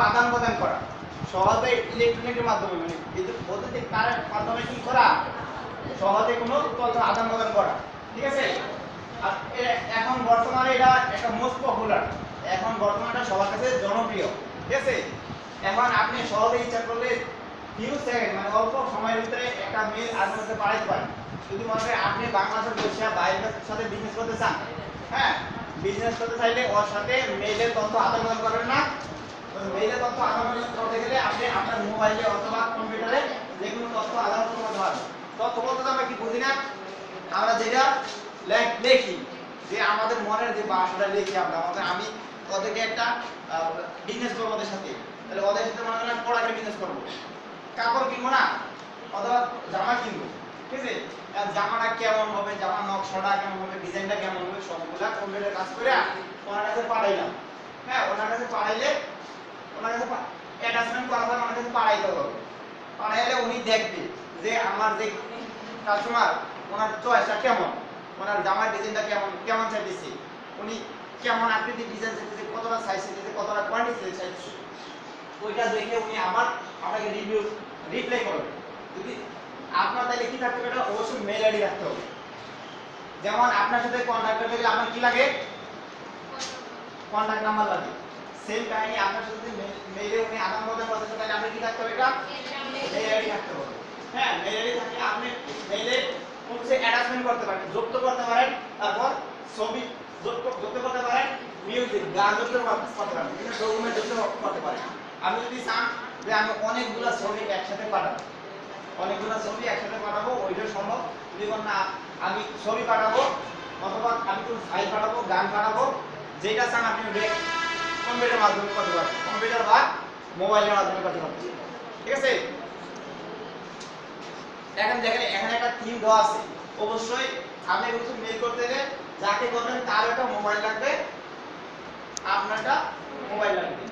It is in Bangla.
আদান প্রদান করা, সহজে ইলেকট্রনিকের মাধ্যমে মানে বৈদ্যুতিক তারের মাধ্যমে কি করা, সহজে কোনো তথ্য আদান প্রদান করা। ঠিক আছে, আর এখন বর্তমানে এটা একটা মোস্ট পপুলার, এখন বর্তমানে এটা সবার কাছে জনপ্রিয়। ঠিক আছে, এখন আপনি সহজে ইচ্ছা করলে ফিউ সেকেন্ড মানে অল্প সময়ের ভিতরে একটা মেল আর মধ্যে পাঠাতে পারেন। যদি মনে করেন আপনি বাংলাদেশের বসে বাইরের সাথে বিজনেস করতে চান, হ্যাঁ বিজনেস করতে চাইলে ওর সাথে মেইলের তথ্য আদান প্রদান করবেন না। মেইলের তথ্য আদান প্রদান করতে গেলে আপনি আপনার মোবাইলে অথবা কম্পিউটারে যে কোনো তথ্য আদান প্রদান করতে পারবেন। তথ্য বলতে আমরা কি বুঝি না, আমরা যেটা লিখি, যে আমাদের মনের যে ভাষাটা লিখি আমরা, আমাদের আমি ওদেরকে একটা বিজনেস করবো ওদের সাথে, তাহলে ওদের সাথে মনে করেন প্রোডাক্টের বিজনেস করবো, কাপড় কিনবো না অথবা জামা কিনবো। ঠিক আছে, জামাটা কেমন হবে, জামার নকশাটা কেমন হবে, ডিজাইনটা কেমন হবে, সবগুলা কম্পিউটারে কাজ করে ওনার কাছে পাঠাইলাম। হ্যাঁ, ওনার কাছে পাঠাইলে ওনার কাছে অ্যাটাচমেন্ট করা হয়, ওনার কাছে পাঠাইতে হবে। পাঠাইলে উনি দেখবে যে আমার যে কাস্টমার ওনার চয়েসটা কেমন, ওনার জামার ডিজাইনটা কেমন কেমন চাইতেছে, উনি কেমন আকৃতির ডিজাইন চাইতেছে, কতটা সাইজ চাইতেছে, কতটা কোয়ান্টিটি চাইতেছে, ওইটা দেখে উনি আপনাকে রিপ্লাই করবে। যদি আপনার তাহলে কি থাকতে হবে, এটা অবশ্যই মেল আইডি রাখতে হবে। যেমন আপনার সাথে কন্টাক্ট করতে গেলে আপনার কি লাগে, কন্টাক্ট নাম্বার লাগে। সেম কাহিনী আপনার সাথে মেইলে উনি আদান প্রদান করতে চান, তাহলে আপনার কি থাকতে হবে, এটা মেল আইডি থাকতে হবে। হ্যাঁ, মেল আইডি থাকলে আপনি মেইলে হচ্ছে অ্যাটাচমেন্ট করতে পারেন, যুক্ত করতে পারেন, তারপর ছবি যুক্ত করতে পারেন, মিউজিক গান যুক্ত করতে পারেন, বিভিন্ন ডকুমেন্ট যুক্ত করতে পারেন। আপনি যদি চান যে আমি অনেকগুলো ছবি একসাথে পাঠাবো, অনেকগুলো ছবি একসাথে পাঠাবো, ওইটা সম্ভব। যদি না আমি ছবি পাঠাবো অথবা আমি কোনো ফাইল পাঠাবো, গান পাঠাবো, যেটা চান আপনি কম্পিউটারের মাধ্যমে করতে পারবেন, কম্পিউটার বা মোবাইলের মাধ্যমে করতে পারবেন। ঠিক আছে, এখন দেখেন এখানে একটা থিম দেওয়া আছে, অবশ্যই আপনি কিছু মেল করতে গেলে যাকে করবেন তার একটা মোবাইল লাগবে, আপনারটা মোবাইল লাগবে।